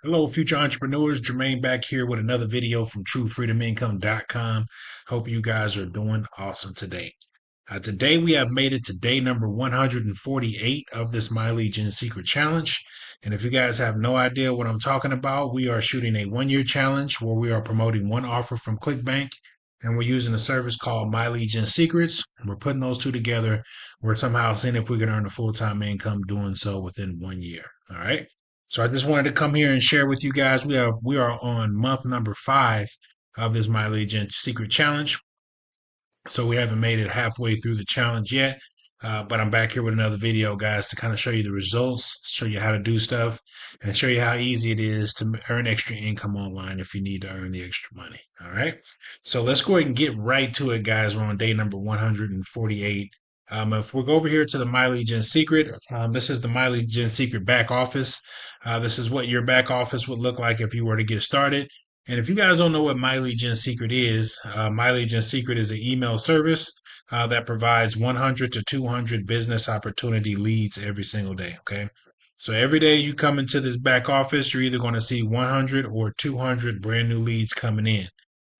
Hello, future entrepreneurs. Jermaine back here with another video from TrueFreedomIncome.com. Hope you guys are doing awesome today. Today we have made it to day number 148 of this My Legion Secret Challenge. And if you guys have no idea what I'm talking about, we are shooting a 1 year challenge where we are promoting one offer from ClickBank. And we're using a service called My Legion Secrets. We're putting those two together. We're somehow seeing if we can earn a full-time income doing so within 1 year. All right. So I just wanted to come here and share with you guys. We are on month number 5 of this My Legion Secret Challenge. So we haven't made it halfway through the challenge yet. But I'm back here with another video, guys, to kind of show you the results, show you how to do stuff, and show you how easy it is to earn extra income online if you need to earn the extra money. All right. So let's go ahead and get right to it, guys. We're on day number 148. If we go over here to the My Legion Secret, this is the My Legion Secret back office. This is what your back office would look like if you were to get started. And if you guys don't know what My Legion Secret is, My Legion Secret is an email service that provides 100 to 200 business opportunity leads every single day. Okay. So every day you come into this back office, you're either going to see 100 or 200 brand new leads coming in.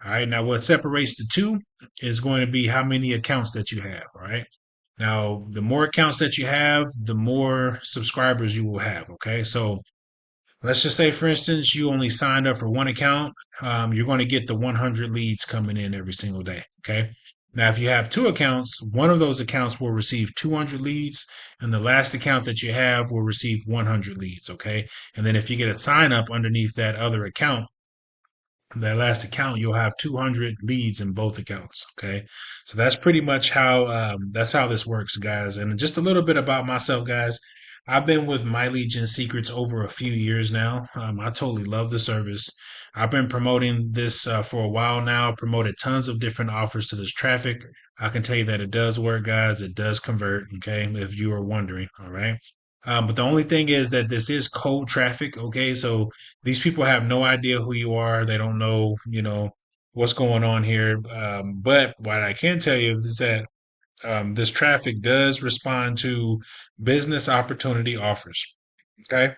All right. Now, what separates the two is going to be how many accounts that you have. All right. Now, the more accounts that you have, the more subscribers you will have. Okay. So let's just say, for instance, you only signed up for one account. You're going to get the 100 leads coming in every single day. Okay. Now, if you have two accounts, one of those accounts will receive 200 leads, and the last account that you have will receive 100 leads. Okay. And then if you get a sign up underneath that other account, that last account, you'll have 200 leads in both accounts. Okay. So that's pretty much how this works, guys. And just a little bit about myself, guys. I've been with My Legion Secrets over a few years now. I totally love the service. I've been promoting this for a while now. Promoted tons of different offers to this traffic. I can tell you that it does work, guys. It does convert. Okay, if you are wondering. All right. But the only thing is that this is cold traffic. Okay, so these people have no idea who you are. They don't know, what's going on here. But what I can tell you is that this traffic does respond to business opportunity offers. Okay.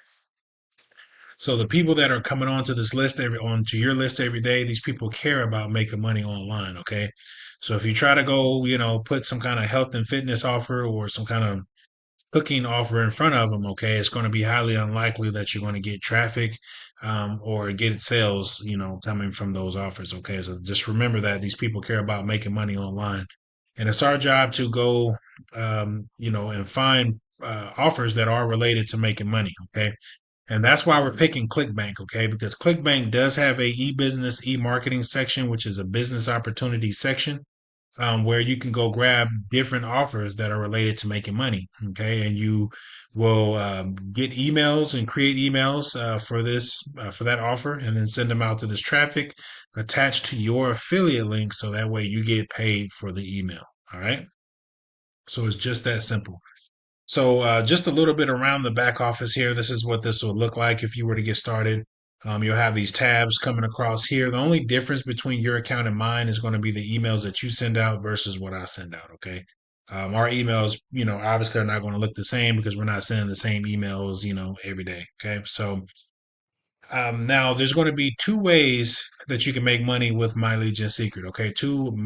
So the people that are coming onto this list onto your list every day, these people care about making money online. Okay. So if you try to go, put some kind of health and fitness offer or some kind of cooking offer in front of them, okay, it's going to be highly unlikely that you're going to get traffic or get sales, coming from those offers. Okay, so just remember that these people care about making money online, and it's our job to go, and find offers that are related to making money. Okay. And that's why we're picking ClickBank, okay? Because ClickBank does have a e-business, e-marketing section, which is a business opportunity section where you can go grab different offers that are related to making money. Okay, and you will get emails and create emails for that offer, and then send them out to this traffic attached to your affiliate link, so that way you get paid for the email. All right, so it's just that simple. So just a little bit around the back office here. This is what this will look like if you were to get started. You'll have these tabs coming across here. The only difference between your account and mine is going to be the emails that you send out versus what I send out. Okay. Our emails, obviously are not going to look the same because we're not sending the same emails, every day. Okay. So now there's going to be two ways that you can make money with My Legion Secret. Okay. Two,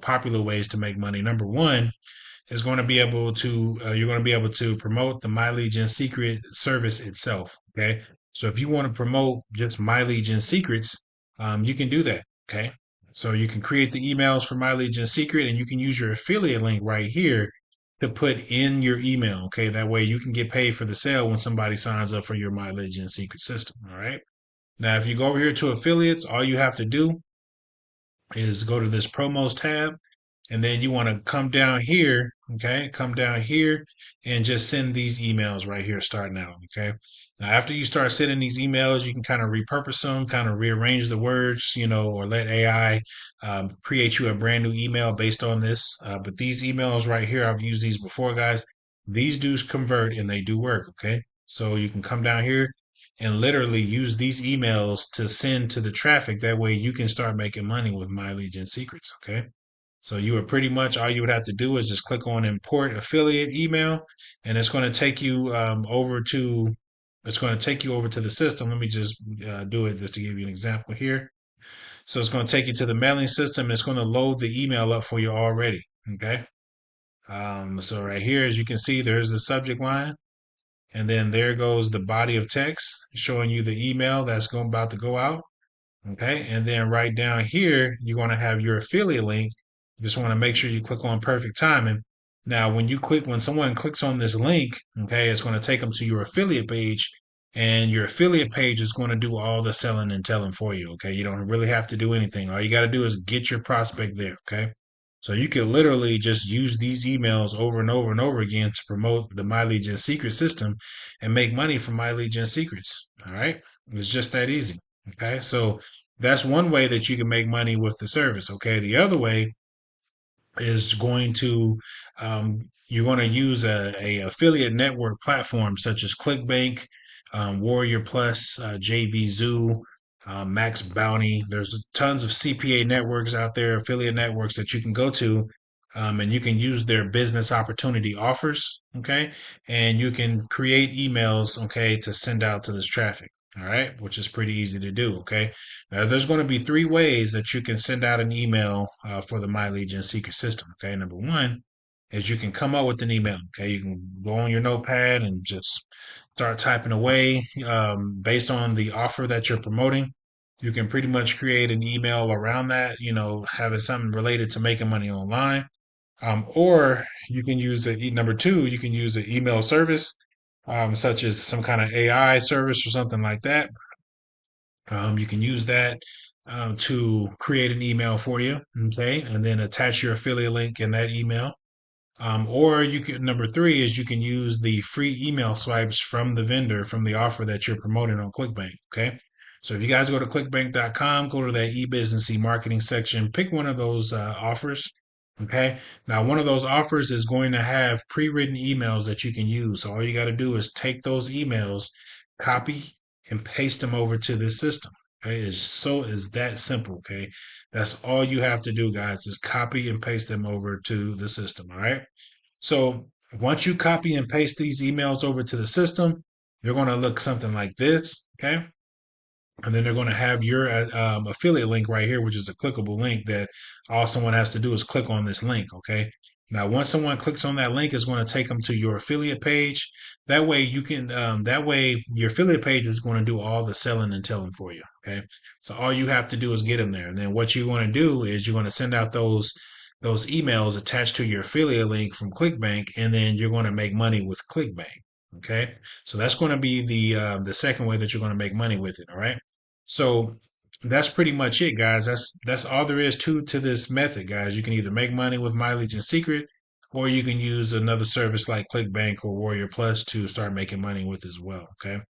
popular ways to make money. Number one is going to be able to you're going to be able to promote the My Legion Secret service itself. Okay, so if you want to promote just My Legion Secrets, you can do that. Okay, so you can create the emails for My Legion Secret, and you can use your affiliate link right here to put in your email. Okay, that way you can get paid for the sale when somebody signs up for your My Legion Secret system. All right. Now, if you go over here to affiliates, all you have to do is go to this promos tab, and then you want to come down here. Okay, come down here and just send these emails right here starting out. Okay, now after you start sending these emails, you can kind of repurpose them, kind of rearrange the words, or let AI create you a brand new email based on this. But these emails right here, I've used these before, guys. These do convert and they do work. Okay, so you can come down here and literally use these emails to send to the traffic. That way you can start making money with My Legion Secrets. Okay. So you would pretty much, all you would have to do is just click on import affiliate email, and it's going to take you over to It's going to take you over to the system. Let me just do it just to give you an example here. So it's going to take you to the mailing system. And it's going to load the email up for you already. Okay. So right here, as you can see, there's the subject line. And then there goes the body of text showing you the email that's about to go out. Okay. And then right down here, you're going to have your affiliate link. You just want to make sure you click on perfect timing. Now, when someone clicks on this link, okay, it's going to take them to your affiliate page, and your affiliate page is going to do all the selling and telling for you. Okay. You don't really have to do anything. All you got to do is get your prospect there. Okay. So you can literally just use these emails over and over and over again to promote the My Lead Gen Secret system and make money from My Lead Gen Secrets. All right. It's just that easy. Okay. So that's one way that you can make money with the service. Okay. The other way is going to um, you're going to use a affiliate network platform such as ClickBank, Warrior Plus, JV Zoo, Max Bounty. There's tons of CPA networks out there, affiliate networks that you can go to, and you can use their business opportunity offers. Okay, and you can create emails. Okay, to send out to this traffic. All right, which is pretty easy to do. Okay, now, there's going to be three ways that you can send out an email for the My Lead Gen Secret system. Okay, number one is you can come up with an email. Okay, you can go on your notepad and just start typing away based on the offer that you're promoting. You can pretty much create an email around that, having something related to making money online. Or you can use number two, you can use an email service, such as some kind of AI service or something like that. You can use that to create an email for you, okay, and then attach your affiliate link in that email. Or you can, number three is you can use the free email swipes from the vendor from the offer that you're promoting on ClickBank. Okay. So if you guys go to clickbank.com, go to that e-business e-marketing section, pick one of those offers. Okay. Now, one of those offers is going to have pre-written emails that you can use. So all you got to do is take those emails, copy and paste them over to this system. Okay. It's that simple. Okay. That's all you have to do, guys, is copy and paste them over to the system. All right. So once you copy and paste these emails over to the system, they're going to look something like this. Okay. And then they're going to have your affiliate link right here, which is a clickable link that all someone has to do is click on this link. Okay. Now, once someone clicks on that link, it's going to take them to your affiliate page. That way that way your affiliate page is going to do all the selling and telling for you. Okay. So all you have to do is get them there. And then what you want to do is you're going to send out those emails attached to your affiliate link from ClickBank, and then you're going to make money with ClickBank. Okay. So that's going to be the second way that you're going to make money with it. All right. So that's pretty much it, guys. That's all there is to this method, guys. You can either make money with My Lead Gen Secret, or you can use another service like ClickBank or Warrior Plus to start making money with as well. Okay.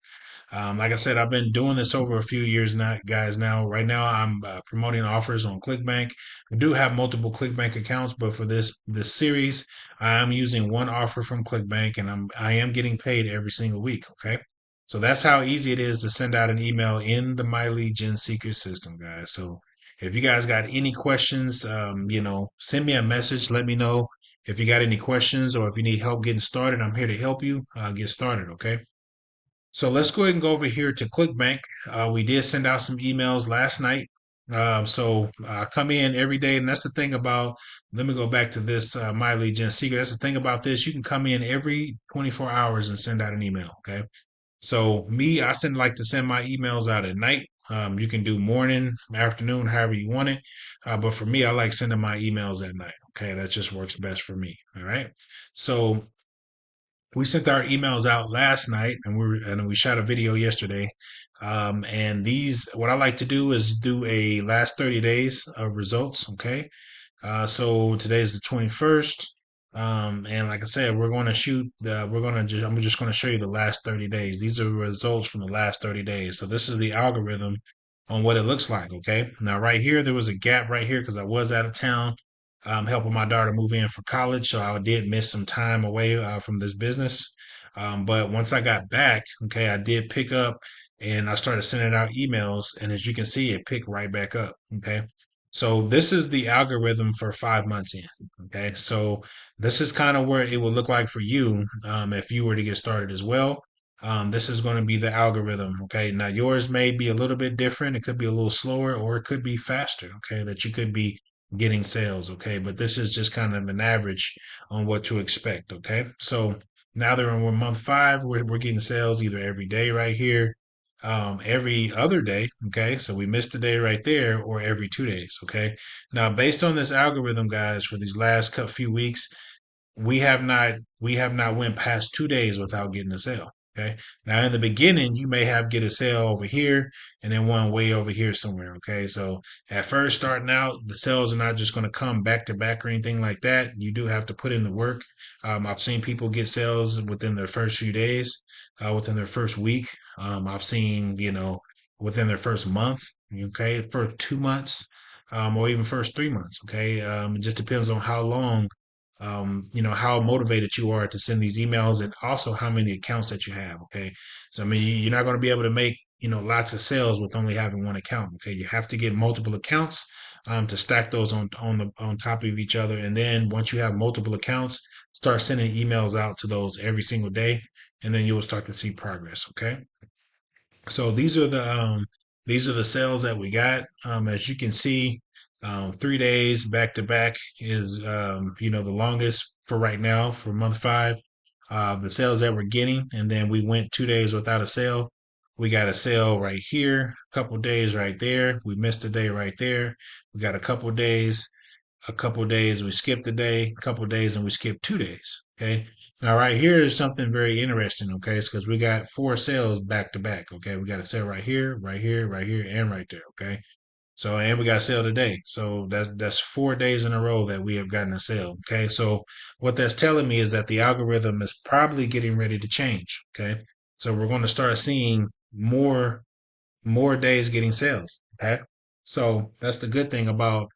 Like I said, I've been doing this over a few years now, guys. Now, right now, I'm promoting offers on ClickBank. I do have multiple ClickBank accounts, but for this series, I'm using one offer from ClickBank, and I am getting paid every single week. Okay, so that's how easy it is to send out an email in the My Lead Gen Secret system, guys. So if you guys got any questions, send me a message. Let me know if you got any questions or if you need help getting started. I'm here to help you get started. Okay. So let's go ahead and go over here to ClickBank. We did send out some emails last night. So come in every day. And that's the thing about, let me go back to this My Lead Gen Secret. That's the thing about this. You can come in every 24 hours and send out an email. Okay. So like to send my emails out at night. You can do morning, afternoon, however you want it. But for me, I like sending my emails at night. Okay. That just works best for me. All right. So we sent our emails out last night, and we shot a video yesterday. And what I like to do is do a last 30 days of results. Okay. So today is the 21st. And like I said, I'm just going to show you the last 30 days. These are results from the last 30 days. So this is the algorithm on what it looks like. Okay. Now, right here, there was a gap right here because I was out of town, helping my daughter move in for college. So I did miss some time away, from this business. But once I got back, okay, I did pick up and I started sending out emails. And as you can see, it picked right back up. Okay. So this is the algorithm for 5 months in. Okay. So this is kind of where it will look like for you, if you were to get started as well. this is going to be the algorithm. Okay. Now yours may be a little bit different. It could be a little slower or it could be faster. Okay. That you could be getting sales. Okay. But this is just kind of an average on what to expect. Okay. So now that we're in month five, we're getting sales either every day right here, every other day. Okay. So we missed a day right there, or every 2 days. Okay. Now, based on this algorithm, guys, for these last few weeks, we have not went past 2 days without getting a sale. Okay. Now in the beginning, you may have get a sale over here and then one way over here somewhere. Okay. So at first starting out, the sales are not just going to come back to back or anything like that. You do have to put in the work. I've seen people get sales within their first few days, within their first week. I've seen, within their first month. Okay. For 2 months, or even first 3 months. Okay. It just depends on how long, how motivated you are to send these emails, and also how many accounts that you have. Okay. So, I mean, you're not going to be able to make, lots of sales with only having one account. Okay. You have to get multiple accounts, to stack those on top of each other. And then once you have multiple accounts, start sending emails out to those every single day. And then you'll start to see progress. Okay. So these are the sales that we got. As you can see, 3 days back to back is the longest for right now for month five. The sales that we're getting, and then we went 2 days without a sale. We got a sale right here, a couple days right there. We missed a day right there. We got a couple days we skipped a day, a couple days and we skipped 2 days. Okay. Now right here is something very interesting. Okay. It's because we got four sales back to back. Okay. We got a sale right here, right here, right here, and right there. Okay. So, and we got a sale today. So that's 4 days in a row that we have gotten a sale. Okay. So what that's telling me is that the algorithm is probably getting ready to change. Okay. So we're going to start seeing more days getting sales. Okay. So that's the good thing about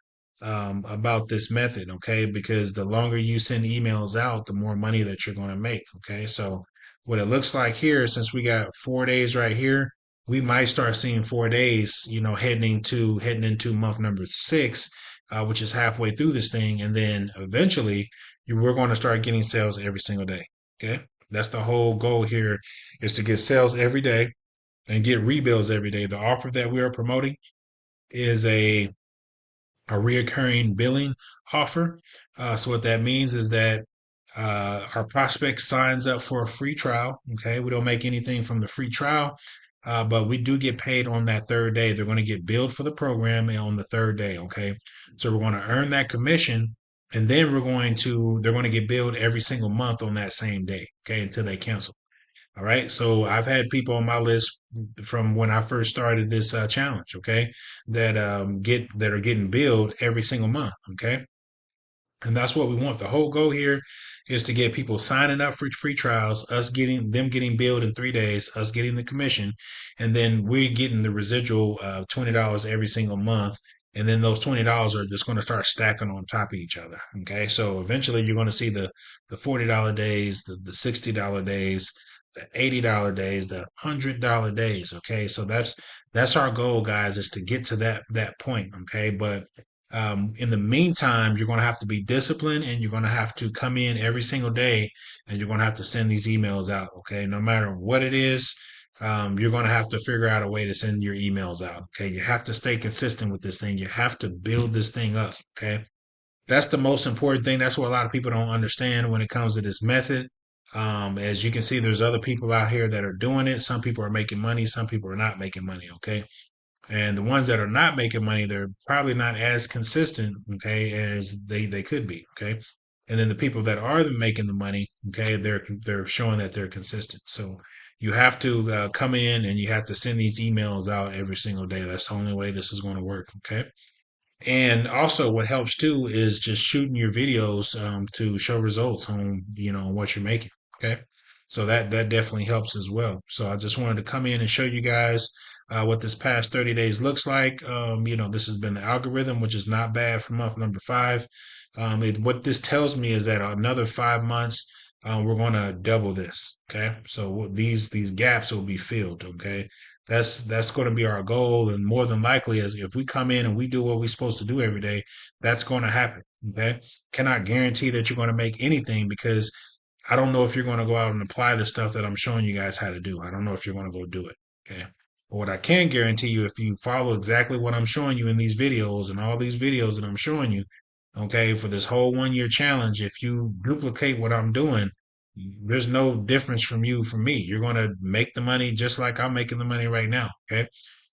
this method. Okay. Because the longer you send emails out, the more money that you're going to make. Okay. So what it looks like here, since we got 4 days right here, we might start seeing 4 days, heading into month number six, which is halfway through this thing. And then eventually we're going to start getting sales every single day. Okay. That's the whole goal here, is to get sales every day and get rebills every day. The offer that we are promoting is a reoccurring billing offer. So what that means is that our prospect signs up for a free trial. Okay, we don't make anything from the free trial, but we do get paid on that third day. They're going to get billed for the program on the third day. Okay, so we're going to earn that commission, and then they're going to get billed every single month on that same day. Okay, until they cancel. All right. So I've had people on my list from when I first started this challenge. Okay, that are getting billed every single month. Okay, and that's what we want. The whole goal here is to get people signing up for free trials, us getting billed in 3 days, us getting the commission, and then we're getting the residual $20 every single month. And then those $20 are just going to start stacking on top of each other. Okay. So eventually you're going to see the $40 days, the $60 days, the $80 days, the $100 days. Okay. So that's our goal, guys, is to get to that point. Okay. But in the meantime, you're going to have to be disciplined, and you're going to have to come in every single day, and you're going to have to send these emails out. Okay. No matter what it is, you're going to have to figure out a way to send your emails out. Okay. You have to stay consistent with this thing. You have to build this thing up. Okay. That's the most important thing. That's what a lot of people don't understand when it comes to this method. As you can see, there's other people out here that are doing it. Some people are making money. Some people are not making money. Okay. And the ones that are not making money, they're probably not as consistent, okay, as they could be, okay. And then the people that are making the money, okay, they're showing that they're consistent. So you have to come in and you have to send these emails out every single day. That's the only way this is going to work, okay. And also, what helps too is just shooting your videos to show results on what you're making. Okay, so that definitely helps as well. So I just wanted to come in and show you guys what this past 30 days looks like. This has been the algorithm, which is not bad for month number five. What this tells me is that another 5 months, we're going to double this. Okay, so these gaps will be filled. Okay, that's going to be our goal, and more than likely, as if we come in and we do what we're supposed to do every day, that's going to happen. Okay, cannot guarantee that you're going to make anything, because I don't know if you're going to go out and apply the stuff that I'm showing you guys how to do. I don't know if you're going to go do it. Okay. But what I can guarantee you, if you follow exactly what I'm showing you in these videos and all these videos that I'm showing you, okay, for this whole 1 year challenge, if you duplicate what I'm doing, there's no difference from you from me. You're going to make the money just like I'm making the money right now. Okay.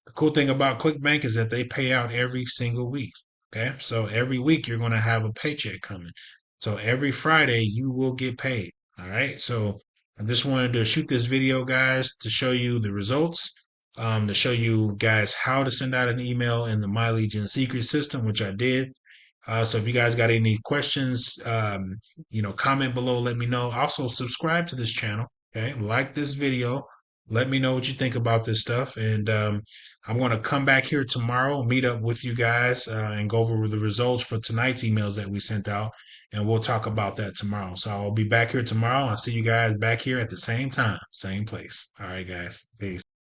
The cool thing about ClickBank is that they pay out every single week. Okay. So every week you're going to have a paycheck coming. So every Friday you will get paid. All right. So I just wanted to shoot this video, guys, to show you the results, to show you guys how to send out an email in the My Legion secret system, which I did. So if you guys got any questions, comment below, let me know. Also, subscribe to this channel. Okay. Like this video. Let me know what you think about this stuff. And I'm going to come back here tomorrow, meet up with you guys, and go over the results for tonight's emails that we sent out. And we'll talk about that tomorrow. So I'll be back here tomorrow. I'll see you guys back here at the same time, same place. All right, guys. Peace.